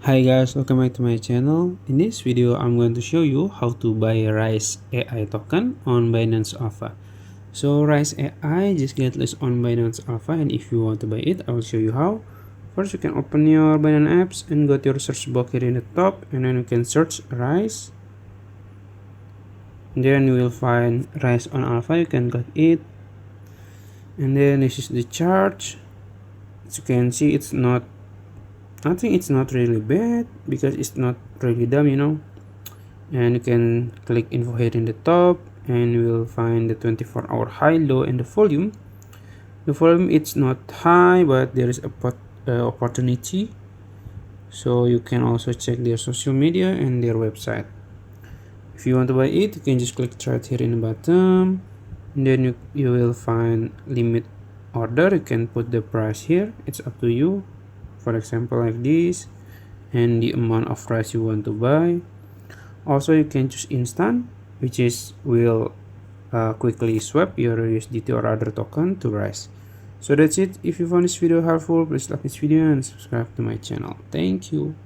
Hi guys, welcome back to my channel. In this video, I'm going to show you how to buy Rice AI token on Binance Alpha. So Rice AI just get listed on Binance Alpha, and if you want to buy it, I will show you how. First, you can open your Binance apps and go to your search box here in the top, and then you can search Rice. Then you will find Rice on Alpha. You can click it, and then this is the chart. As you can see, I think it's not really bad because it's not really dumb, And you can click info here in the top, and you will find the 24-hour high, low, and the volume. The volume it's not high, but there is a opportunity. So you can also check their social media and their website. If you want to buy it, you can just click right here in the bottom, and then you will find limit order. You can put the price here, it's up to you. For example, like this, and the amount of rice you want to buy. Also, you can choose instant, which is will quickly swap your USDT or other token to rice. So that's it. If you found this video helpful, please like this video and subscribe to my channel. Thank you.